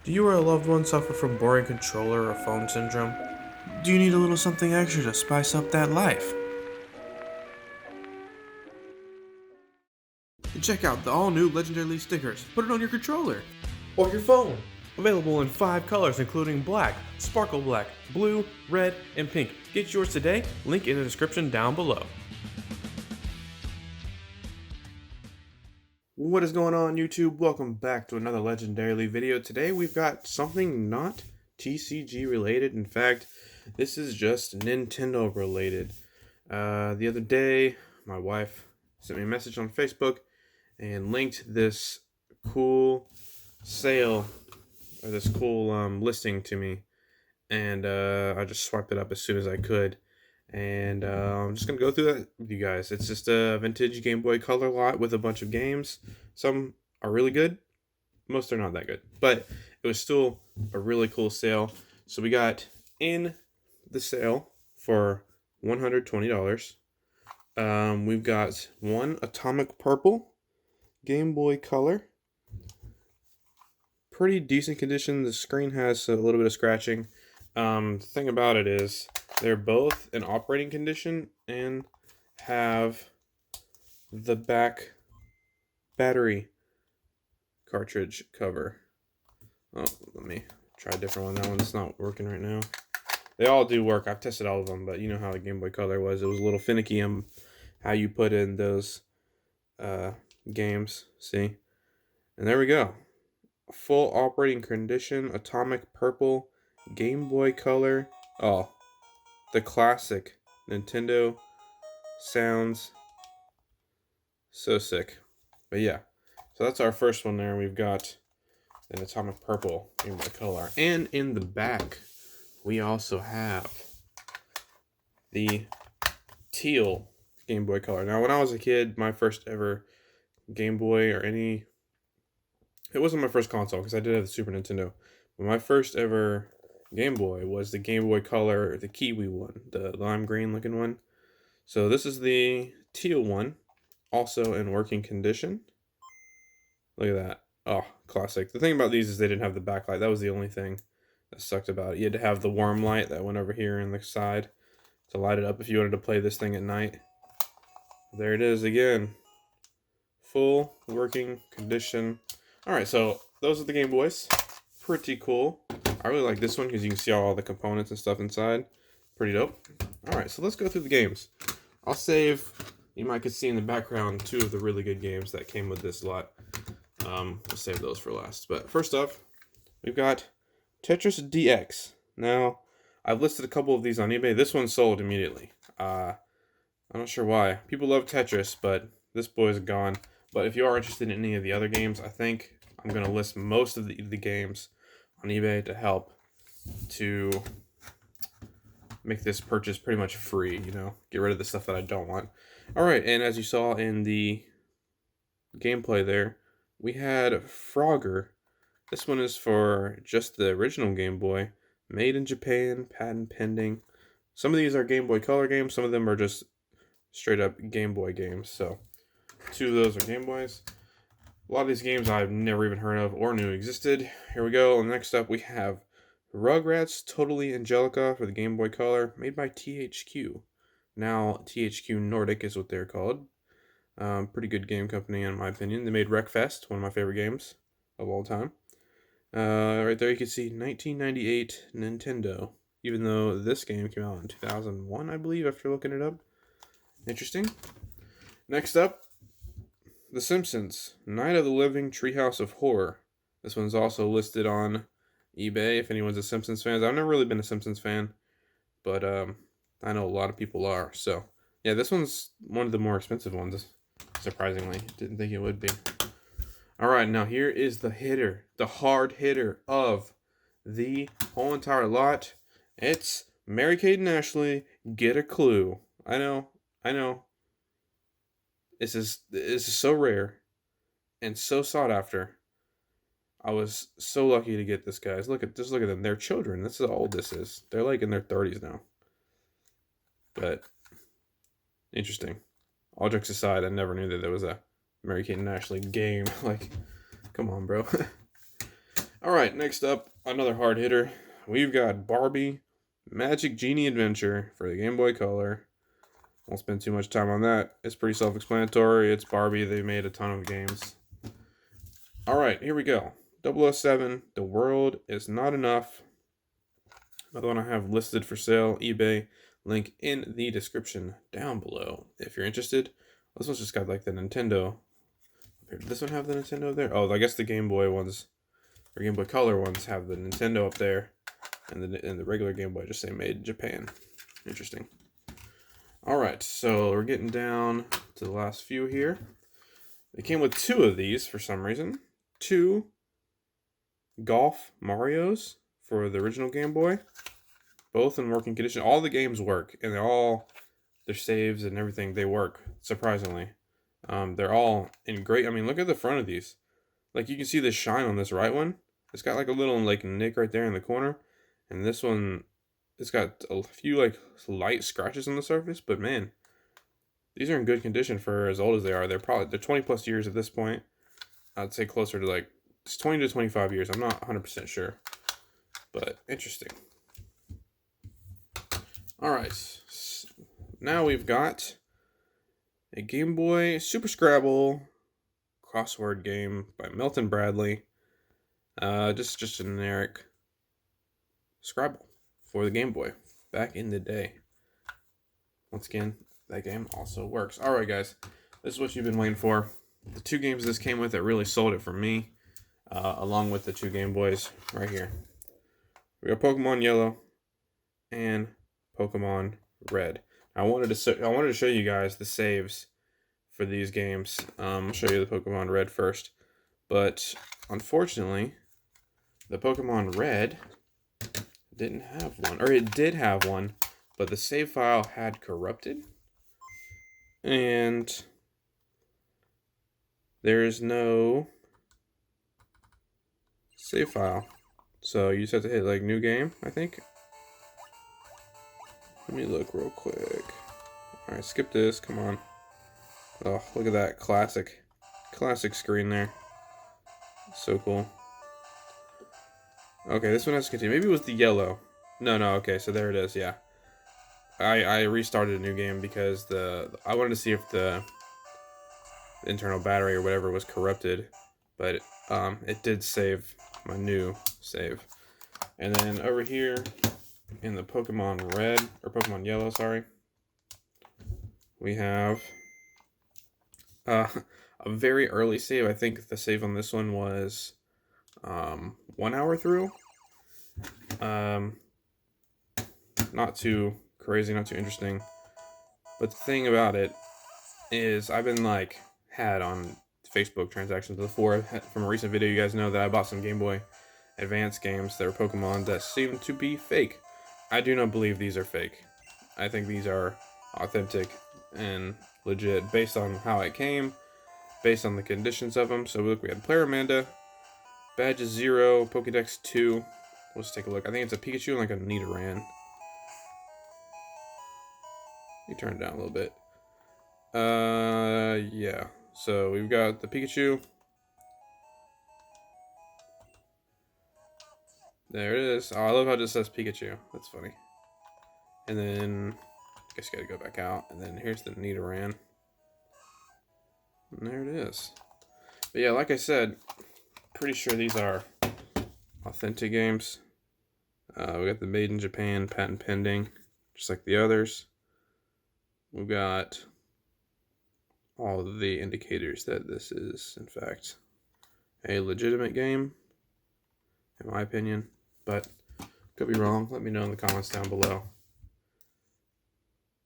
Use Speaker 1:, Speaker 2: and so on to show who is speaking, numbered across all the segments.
Speaker 1: Do you or a loved one suffer from boring controller or phone syndrome? Do you need a little something extra to spice up that life? Then check out the all-new Legendary Leaf stickers. Put it on your controller or your phone. Available in 5 colors including black, sparkle black, blue, red, and pink. Get yours today, link in the description down below. What is going on, YouTube? Welcome back to another Legendary Leaf video. Today we've got something not TCG related. In fact, this is just Nintendo related. The other day, my wife sent me a message on Facebook and linked this cool sale, or this cool listing to me. And I just swiped it up as soon as I could. And I'm just going to go through that with you guys. It's just a vintage Game Boy Color lot with a bunch of games. Some are really good. Most are not that good. But it was still a really cool sale. So we got in the sale for $120. We've got one Atomic Purple Game Boy Color. Pretty decent condition. The screen has a little bit of scratching. The thing about it is they're both in operating condition and have the back battery cartridge cover. Oh, let me try a different one. That one's not working right now. They all do work. I've tested all of them, but you know how the Game Boy Color was. It was a little finicky on how you put in those games. See? And there we go. Full operating condition, Atomic Purple Game Boy Color. Oh, the classic Nintendo sounds so sick. But yeah, so that's our first one there. We've got an Atomic Purple Game Boy Color. And in the back, we also have the Teal Game Boy Color. Now, when I was a kid, my first ever Game Boy it wasn't my first console because I did have the Super Nintendo. But my first ever Game Boy was the Game Boy Color, the Kiwi one, the lime green looking one. So this is the teal one, also in working condition. Look at that. Oh, classic. The thing about these is they didn't have the backlight. That was the only thing that sucked about it. You had to have the warm light that went over here in the side to light it up if you wanted to play this thing at night. There it is again. Full working condition. Alright, so those are the Game Boys. Pretty cool. I really like this one because you can see all the components and stuff inside. Pretty dope. Alright, so let's go through the games. I'll save, you might could see in the background, 2 of the really good games that came with this lot. We'll save those for last. But first off, we've got Tetris DX. Now, I've listed a couple of these on eBay. This one sold immediately. I'm not sure why. People love Tetris, but this boy's gone. But if you are interested in any of the other games, I think I'm going to list most of the games on eBay to help to make this purchase pretty much free, you know, get rid of the stuff that I don't want. Alright, and as you saw in the gameplay there, we had Frogger. This one is for just the original Game Boy, made in Japan, patent pending. Some of these are Game Boy Color games, some of them are just straight up Game Boy games, so 2 of those are Game Boys. A lot of these games I've never even heard of or knew existed. Here we go. Next up we have Rugrats Totally Angelica for the Game Boy Color, made by THQ. Now THQ Nordic is what they're called. Pretty good game company in my opinion. They made Wreckfest, one of my favorite games of all time. Right there you can see 1998 Nintendo, even though this game came out in 2001, I believe, after looking it up. Interesting. Next up, The Simpsons, Night of the Living Treehouse of Horror. This one's also listed on eBay if anyone's a Simpsons fan. I've never really been a Simpsons fan, but I know a lot of people are. So, yeah, this one's one of the more expensive ones, surprisingly. Didn't think it would be. All right, now here is the hitter, the hard hitter of the whole entire lot. It's Mary-Kate and Ashley, Get a Clue. I know. This is so rare and so sought after. I was so lucky to get this, guys. Just look at them. They're children. This is how old this is. They're like in their 30s now. But interesting. All jokes aside, I never knew that there was a Mary-Kate and Ashley game. Like, come on, bro. Alright, next up, another hard hitter. We've got Barbie Magic Genie Adventure for the Game Boy Color. Won't spend too much time on that. It's pretty self-explanatory. It's Barbie. They made a ton of games. Alright, here we go. WS7 The World is not enough. Another one I have listed for sale, eBay. Link in the description down below if you're interested. This one's just got like the Nintendo. Did this one have the Nintendo there? Oh, I guess the Game Boy ones, or Game Boy Color ones, have the Nintendo up there, and the regular Game Boy just say made in Japan. Interesting. All right, so we're getting down to the last few here. It came with 2 of these for some reason. 2 Golf Marios for the original Game Boy. Both in working condition. All the games work, and their saves and everything, they work, surprisingly. They're all in great, I mean, look at the front of these. Like, you can see the shine on this right one. It's got like a little like nick right there in the corner. And this one, it's got a few like light scratches on the surface, but man, these are in good condition for as old as they are. They're 20 plus years at this point. I'd say closer to like 20 to 25 years. I'm not 100% sure, but interesting. All right, now we've got a Game Boy Super Scrabble crossword game by Milton Bradley. Just generic Scrabble for the Game Boy back in the day. Once again, that game also works. All right, guys, this is what you've been waiting for. The 2 games this came with that really sold it for me, along with the 2 Game Boys right here. We got Pokemon Yellow and Pokemon Red. I wanted to show you guys the saves for these games. I'll show you the Pokemon Red first, but unfortunately, the Pokemon Red didn't have one, or it did have one, but the save file had corrupted, and there is no save file. So you just have to hit like new game, I think. Let me look real quick. Alright, skip this, come on. Oh, look at that classic screen there. So cool. Okay, this one has to continue. Maybe it was the yellow. No, okay, so there it is, yeah. I restarted a new game because I wanted to see if the internal battery or whatever was corrupted, but it did save my new save. And then over here in the Pokemon Red, or Pokemon Yellow, sorry, we have a very early save. I think the save on this one was 1 hour through. Not too crazy, not too interesting. But the thing about it is I've been like had on Facebook transactions before. From a recent video, you guys know that I bought some Game Boy Advance games that were Pokemon that seem to be fake. I do not believe these are fake. I think these are authentic and legit based on how it came, based on the conditions of them. So look, we had Player Amanda, Badges 0, Pokédex 2. Let's take a look. I think it's a Pikachu and like a Nidoran. Let me turn it down a little bit. Yeah. So we've got the Pikachu. There it is. Oh, I love how it just says Pikachu. That's funny. And then, I guess you gotta go back out. And then here's the Nidoran. And there it is. But yeah, like I said, pretty sure these are authentic games. We got the Made in Japan patent pending, just like the others. We've got all of the indicators that this is, in fact, a legitimate game, in my opinion. But could be wrong. Let me know in the comments down below.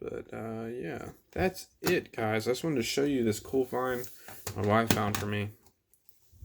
Speaker 1: But yeah, that's it, guys. I just wanted to show you this cool find my wife found for me.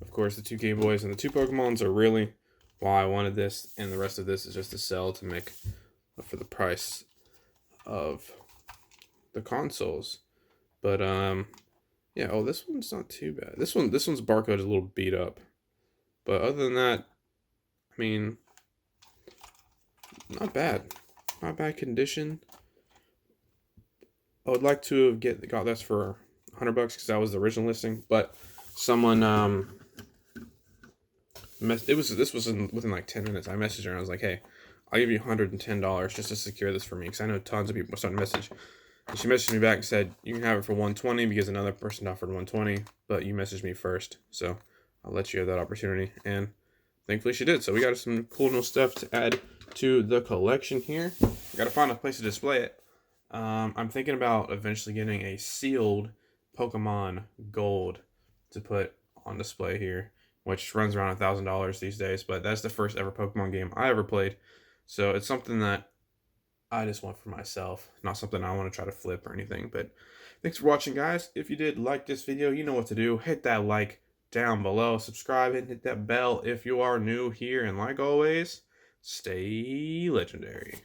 Speaker 1: Of course, the 2 Game Boys and the 2 Pokemons are really why I wanted this, and the rest of this is just to sell to make up for the price of the consoles. But yeah. Oh, this one's not too bad. This one's barcode is a little beat up, but other than that, I mean, not bad condition. I would like to have got this for $100 because that was the original listing, but someone This was within like 10 minutes. I messaged her and I was like, hey, I'll give you $110 just to secure this for me, because I know tons of people are starting to message. And she messaged me back and said, you can have it for 120 because another person offered 120, but you messaged me first, so I'll let you have that opportunity. And thankfully she did. So we got some cool new stuff to add to the collection here. Got to find a place to display it. I'm thinking about eventually getting a sealed Pokemon Gold to put on display here, which runs around $1,000 these days. But that's the first ever Pokemon game I ever played, so it's something that I just want for myself, not something I want to try to flip or anything. But thanks for watching, guys. If you did like this video, you know what to do. Hit that like down below, subscribe, and hit that bell if you are new here. And like always, stay legendary.